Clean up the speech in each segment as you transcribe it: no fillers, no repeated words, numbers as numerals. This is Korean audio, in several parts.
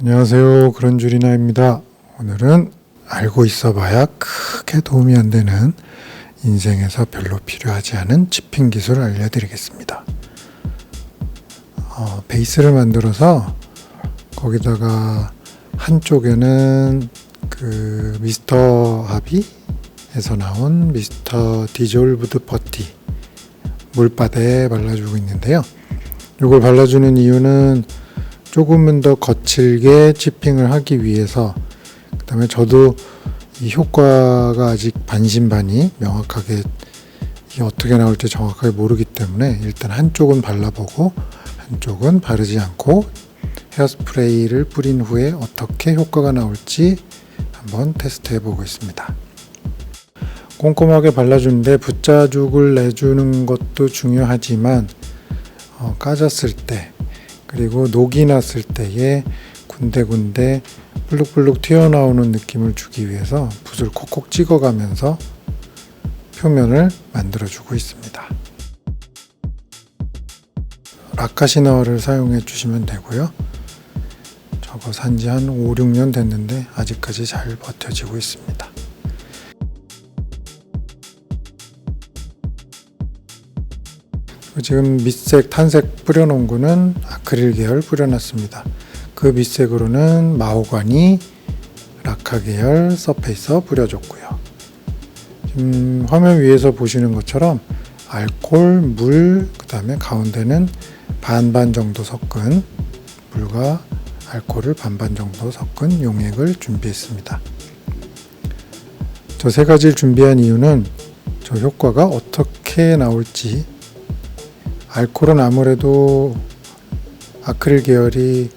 안녕하세요. 그런줄이나입니다. 오늘은 알고 있어봐야 크게 도움이 안 되는 인생에서 별로 필요하지 않은 치핑 기술을 알려드리겠습니다. 베이스를 만들어서 거기다가 한쪽에는 그 미스터 하비에서 나온 미스터 디졸브드 퍼티 물바다에 발라주고 있는데요. 이걸 발라주는 이유는 조금은 더 거칠게 치핑을 하기 위해서, 그 다음에 저도 이 효과가 아직 반신반의 명확하게 이게 어떻게 나올지 정확하게 모르기 때문에 일단 한쪽은 발라보고 한쪽은 바르지 않고 헤어스프레이를 뿌린 후에 어떻게 효과가 나올지 한번 테스트 해보고 있습니다. 꼼꼼하게 발라주는데 붓자죽을 내주는 것도 중요하지만 까졌을 때 그리고 녹이 났을 때에 군데군데 불룩불룩 튀어나오는 느낌을 주기 위해서 붓을 콕콕 찍어가면서 표면을 만들어주고 있습니다. 라카시너를 사용해 주시면 되고요. 저거 산지 한 5, 6년 됐는데 아직까지 잘 버텨지고 있습니다. 지금 밑색, 탄색 뿌려놓은 거는 아크릴 계열 뿌려놨습니다. 그 밑색으로는 마호가니, 라카 계열 서페이서 뿌려줬고요. 지금 화면 위에서 보시는 것처럼 알코올, 물, 그 다음에 가운데는 반반 정도 섞은 물과 알코올을 반반 정도 섞은 용액을 준비했습니다. 저 세 가지를 준비한 이유는 저 효과가 어떻게 나올지, 알코올은 아무래도 아크릴 계열이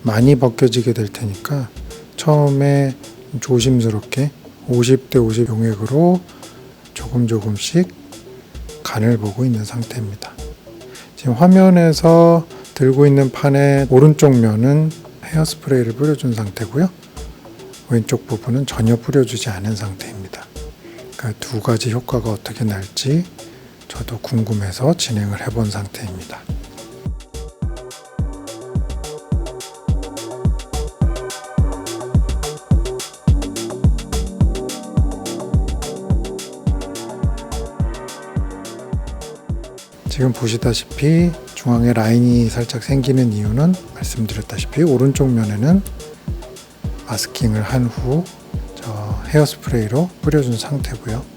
많이 벗겨지게 될 테니까 처음에 조심스럽게 50대 50 용액으로 조금씩 간을 보고 있는 상태입니다. 지금 화면에서 들고 있는 판의 오른쪽 면은 헤어스프레이를 뿌려준 상태고요. 왼쪽 부분은 전혀 뿌려주지 않은 상태입니다. 그 두 가지 효과가 어떻게 날지 저도 궁금해서 진행을 해본 상태입니다. 지금 보시다시피 중앙에 라인이 살짝 생기는 이유는 말씀드렸다시피 오른쪽 면에는 마스킹을 한 후 헤어스프레이로 뿌려준 상태고요.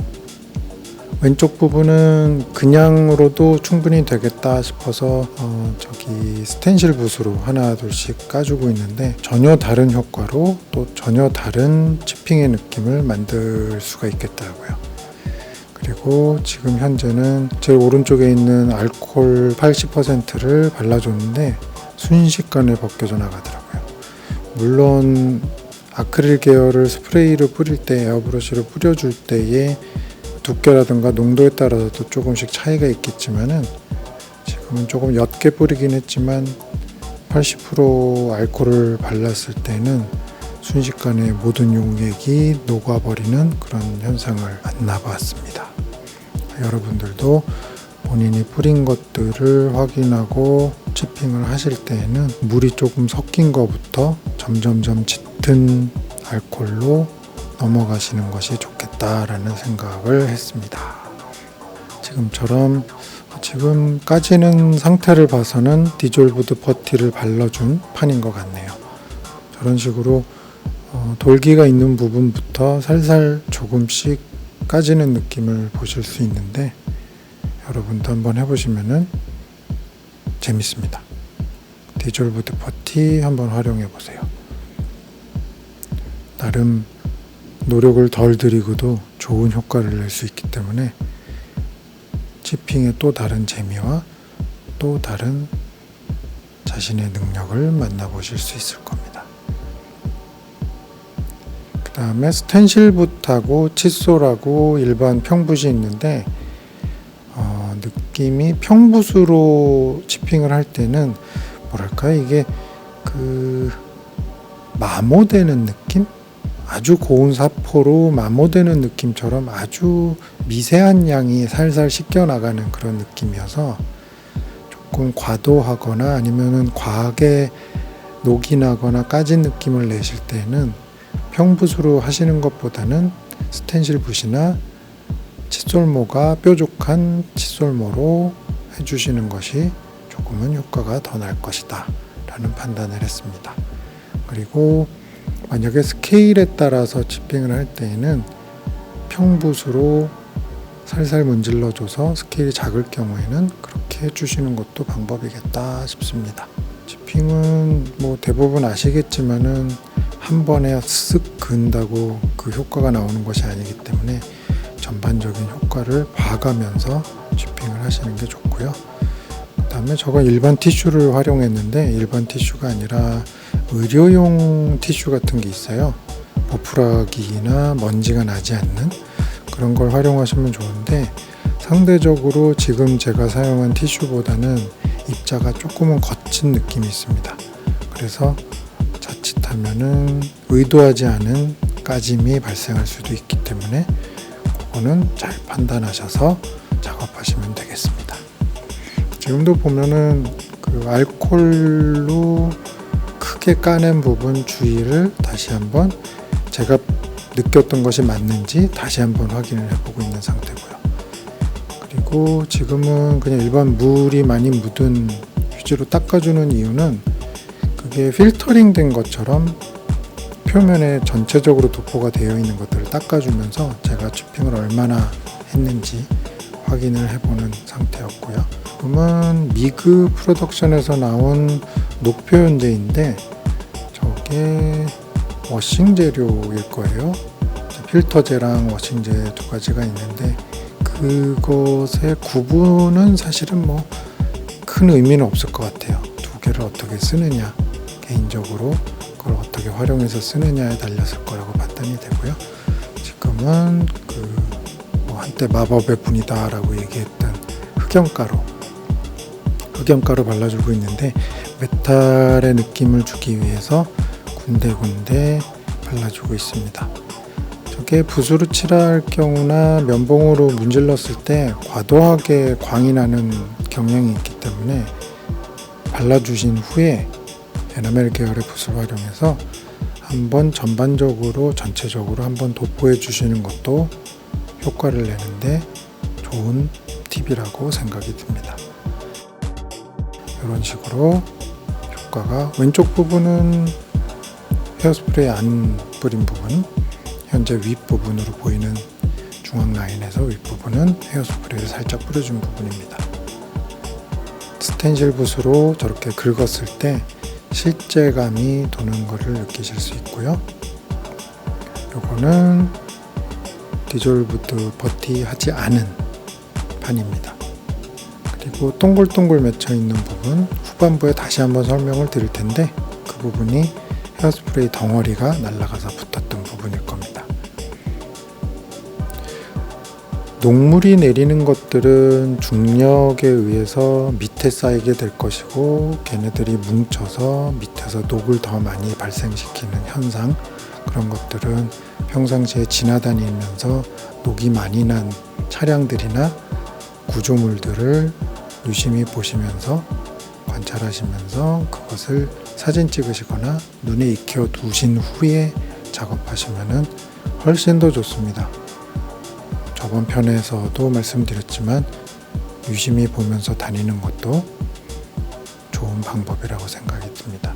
왼쪽 부분은 그냥으로도 충분히 되겠다 싶어서 저기 스텐실 붓으로 하나 둘씩 까주고 있는데 전혀 다른 효과로 또 전혀 다른 치핑의 느낌을 만들 수가 있겠더라고요. 그리고 지금 현재는 제일 오른쪽에 있는 알코올 80%를 발라줬는데 순식간에 벗겨져 나가더라고요. 물론 아크릴 계열을 스프레이로 뿌릴 때, 에어브러쉬로 뿌려줄 때에 두께라든가 농도에 따라서도 조금씩 차이가 있겠지만은 지금은 조금 옅게 뿌리긴 했지만 80% 알코올을 발랐을 때는 순식간에 모든 용액이 녹아버리는 그런 현상을 만나봤습니다. 여러분들도 본인이 뿌린 것들을 확인하고 치핑을 하실 때에는 물이 조금 섞인 것부터 점점점 짙은 알코올로 넘어가시는 것이 좋겠다라는 생각을 했습니다. 지금처럼 지금 까지는 상태를 봐서는 디졸브드 퍼티를 발라준 판인 것 같네요. 저런 식으로 돌기가 있는 부분부터 살살 조금씩 까지는 느낌을 보실 수 있는데 여러분도 한번 해보시면 재밌습니다. 디졸브드 퍼티 한번 활용해 보세요. 나름 노력을 덜 들이고도 좋은 효과를 낼 수 있기 때문에 치핑의 또 다른 재미와 또 다른 자신의 능력을 만나보실 수 있을 겁니다. 그 다음에 스텐실 붓하고 칫솔하고 일반 평붓이 있는데 느낌이 평붓으로 치핑을 할 때는 뭐랄까 이게 그 마모되는 느낌? 아주 고운 사포로 마모되는 느낌처럼 아주 미세한 양이 살살 씻겨 나가는 그런 느낌이어서 조금 과도하거나 아니면은 과하게 녹이 나거나 까진 느낌을 내실 때는 평붓으로 하시는 것보다는 스텐실 붓이나 칫솔모가 뾰족한 칫솔모로 해주시는 것이 조금은 효과가 더 날 것이다 라는 판단을 했습니다. 그리고 만약에 스케일에 따라서 치핑을 할 때에는 평붓으로 살살 문질러줘서 스케일이 작을 경우에는 그렇게 해주시는 것도 방법이겠다 싶습니다. 치핑은 뭐 대부분 아시겠지만은 한 번에 쓱 그은다고 그 효과가 나오는 것이 아니기 때문에 전반적인 효과를 봐가면서 치핑을 하시는 게 좋고요. 그 다음에 저건 일반 티슈를 활용했는데 일반 티슈가 아니라 의료용 티슈 같은 게 있어요. 보풀하기나 먼지가 나지 않는 그런 걸 활용하시면 좋은데 상대적으로 지금 제가 사용한 티슈보다는 입자가 조금은 거친 느낌이 있습니다. 그래서 자칫하면은 의도하지 않은 까짐이 발생할 수도 있기 때문에 그거는 잘 판단하셔서 작업하시면 되겠습니다. 지금도 보면은 그 알코올로 크게 까낸 부분 주위를 다시 한번 제가 느꼈던 것이 맞는지 다시 한번 확인을 해보고 있는 상태고요. 그리고 지금은 그냥 일반 물이 많이 묻은 휴지로 닦아주는 이유는 그게 필터링 된 것처럼 표면에 전체적으로 도포가 되어 있는 것들을 닦아주면서 제가 치핑을 얼마나 했는지 확인을 해보는 상태였고요. 지금은 미그 프로덕션에서 나온 녹표현제인데 저게 워싱 재료일 거예요. 필터제랑 워싱제 두 가지가 있는데 그것의 구분은 사실은 뭐 큰 의미는 없을 것 같아요. 두 개를 어떻게 쓰느냐, 개인적으로 그걸 어떻게 활용해서 쓰느냐에 달렸을 거라고 판단이 되고요. 지금은 뭐 한때 마법의 분이다라고 얘기했던 흑염가루 발라주고 있는데 메탈의 느낌을 주기 위해서 군데군데 발라주고 있습니다. 저게 붓으로 칠할 경우나 면봉으로 문질렀을 때 과도하게 광이 나는 경향이 있기 때문에 발라주신 후에 에나멜 계열의 붓을 활용해서 한번 전반적으로 전체적으로 한번 도포해 주시는 것도 효과를 내는데 좋은 팁이라고 생각이 듭니다. 이런 식으로 효과가 왼쪽 부분은 헤어스프레이 안 뿌린 부분, 현재 윗부분으로 보이는 중앙 라인에서 윗부분은 헤어스프레이를 살짝 뿌려준 부분입니다. 스텐실 붓으로 저렇게 긁었을 때 실제감이 도는 것을 느끼실 수 있고요. 요거는 디졸브드 버티 하지 않은 판입니다. 그리고 동글동글 맺혀 있는 부분 후반부에 다시 한번 설명을 드릴 텐데 그 부분이 헤어스프레이 덩어리가 날아가서 붙었던 부분일 겁니다. 녹물이 내리는 것들은 중력에 의해서 밑에 쌓이게 될 것이고 걔네들이 뭉쳐서 밑에서 녹을 더 많이 발생시키는 현상, 그런 것들은 평상시에 지나다니면서 녹이 많이 난 차량들이나 구조물들을 유심히 보시면서 관찰하시면서 그것을 사진 찍으시거나 눈에 익혀 두신 후에 작업하시면 훨씬 더 좋습니다. 저번 편에서도 말씀드렸지만 유심히 보면서 다니는 것도 좋은 방법이라고 생각이 듭니다.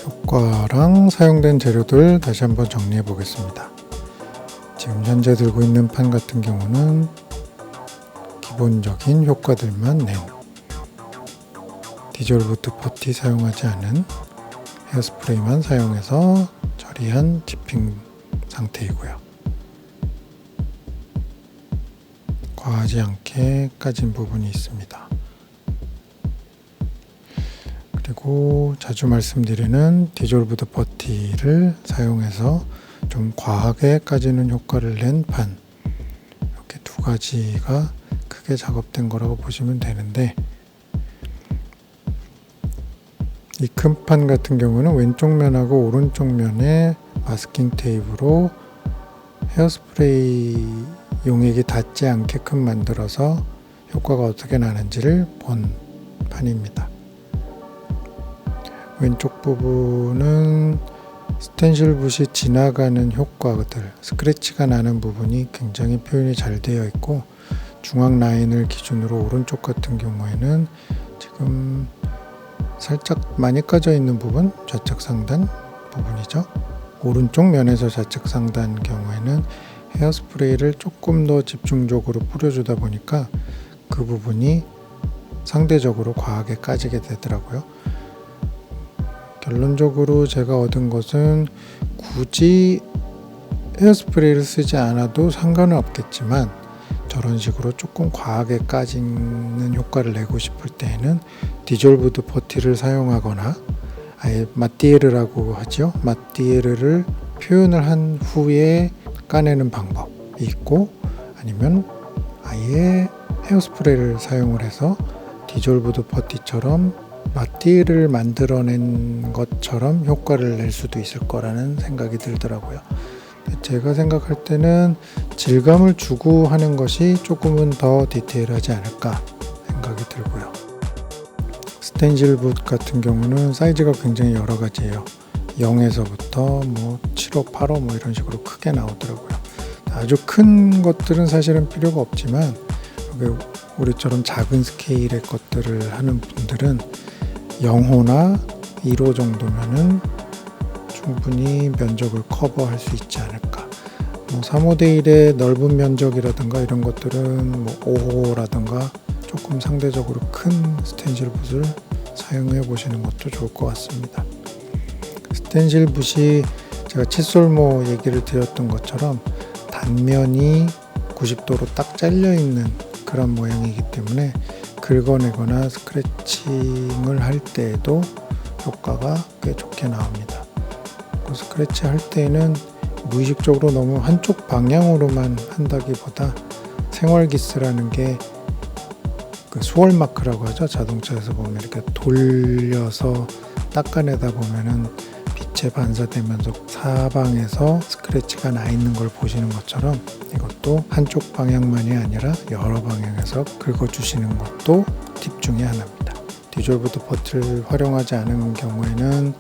효과랑 사용된 재료들 다시 한번 정리해 보겠습니다. 지금 현재 들고 있는 판 같은 경우는 기본적인 효과들만 낸 디졸브드 버티 사용하지 않은 헤어스프레이만 사용해서 처리한 치핑 상태이고요. 과하지 않게 까진 부분이 있습니다. 그리고 자주 말씀드리는 디졸브드 버티를 사용해서 좀 과하게 까지는 효과를 낸 판, 이렇게 두 가지가 크게 작업된 거라고 보시면 되는데 이 큰 판 같은 경우는 왼쪽 면하고 오른쪽 면에 마스킹 테이프로 헤어스프레이 용액이 닿지 않게끔 만들어서 효과가 어떻게 나는지를 본 판입니다. 왼쪽 부분은 스텐실 붓이 지나가는 효과들, 스크래치가 나는 부분이 굉장히 표현이 잘 되어 있고, 중앙 라인을 기준으로 오른쪽 같은 경우에는 지금 살짝 많이 까져 있는 부분, 좌측 상단 부분이죠. 오른쪽 면에서 좌측 상단 경우에는 헤어스프레이를 조금 더 집중적으로 뿌려주다 보니까 그 부분이 상대적으로 과하게 까지게 되더라고요. 결론적으로 제가 얻은 것은 굳이 헤어스프레이를 쓰지 않아도 상관은 없겠지만, 저런 식으로 조금 과하게 까지는 효과를 내고 싶을 때에는 디졸브드 퍼티를 사용하거나, 아예 마띠에르라고 하죠. 마띠에르를 표현을 한 후에 까내는 방법이 있고, 아니면 아예 헤어스프레이를 사용을 해서 디졸브드 퍼티처럼 마띠를 만들어낸 것처럼 효과를 낼 수도 있을 거라는 생각이 들더라고요. 제가 생각할 때는 질감을 주고 하는 것이 조금은 더 디테일하지 않을까 생각이 들고요. 스텐실 붓 같은 경우는 사이즈가 굉장히 여러 가지예요. 0에서부터 7호, 8호 이런 식으로 크게 나오더라고요. 아주 큰 것들은 사실은 필요가 없지만, 우리처럼 작은 스케일의 것들을 하는 분들은 0호나 1호 정도면은 충분히 면적을 커버할 수 있지 않을까. 3호 대 1의 넓은 면적이라든가 이런 것들은 5호라든가 조금 상대적으로 큰 스텐실 붓을 사용해 보시는 것도 좋을 것 같습니다. 스텐실 붓이 제가 칫솔모 얘기를 드렸던 것처럼 단면이 90도로 딱 잘려 있는 그런 모양이기 때문에 긁어내거나 스크래칭을 할 때에도 효과가 꽤 좋게 나옵니다. 스크래치 할 때에는 무의식적으로 너무 한쪽 방향으로만 한다기보다 생활기스라는 게 그 수월 마크라고 하죠. 자동차에서 보면 이렇게 돌려서 닦아내다 보면은 빛에 반사되면서 사방에서 스크래치가 나 있는 걸 보시는 것처럼, 이것도 한쪽 방향만이 아니라 여러 방향에서 긁어주시는 것도 팁 중에 하나입니다. 디졸브드 퍼티를 활용하지 않은 경우에는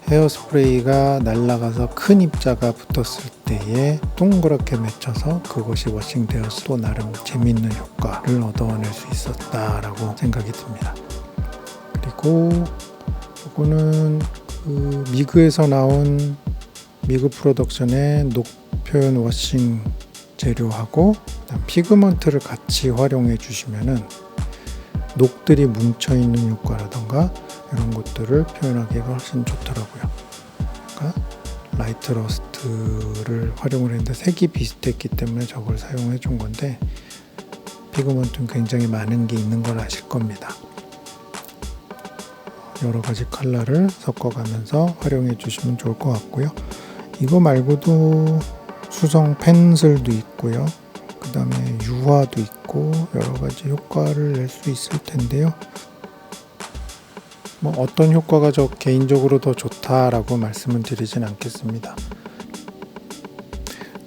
헤어스프레이가 날아가서 큰 입자가 붙었을 때에 동그랗게 맺혀서 그것이 워싱되어서도 나름 재밌는 효과를 얻어낼 수 있었다라고 생각이 듭니다. 그리고 이거는 그 미그에서 나온 미그 프로덕션의 녹 표현 워싱 재료하고 피그먼트를 같이 활용해 주시면은 녹들이 뭉쳐있는 효과라던가 이런 것들을 표현하기가 훨씬 좋더라고요. 그러니까 라이트 러스트를 활용을 했는데 색이 비슷했기 때문에 저걸 사용해 준 건데, 피그먼트는 굉장히 많은 게 있는 걸 아실 겁니다. 여러 가지 컬러를 섞어가면서 활용해 주시면 좋을 것 같고요. 이거 말고도 수성 펜슬도 있고요. 그 다음에 유화도 있고 여러 가지 효과를 낼 수 있을 텐데요. 어떤 효과가 저 개인적으로 더 좋다라고 말씀은 드리진 않겠습니다.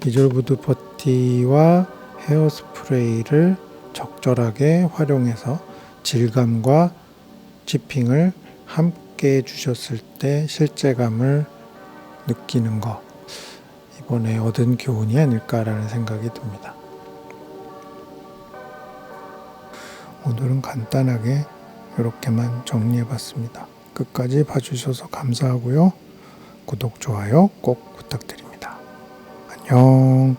디졸브드 퍼티와 헤어스프레이를 적절하게 활용해서 질감과 치핑을 함께 해주셨을 때 실제감을 느끼는 거, 이번에 얻은 교훈이 아닐까라는 생각이 듭니다. 오늘은 간단하게 이렇게만 정리해봤습니다. 끝까지 봐주셔서 감사하고요. 구독, 좋아요 꼭 부탁드립니다. 안녕.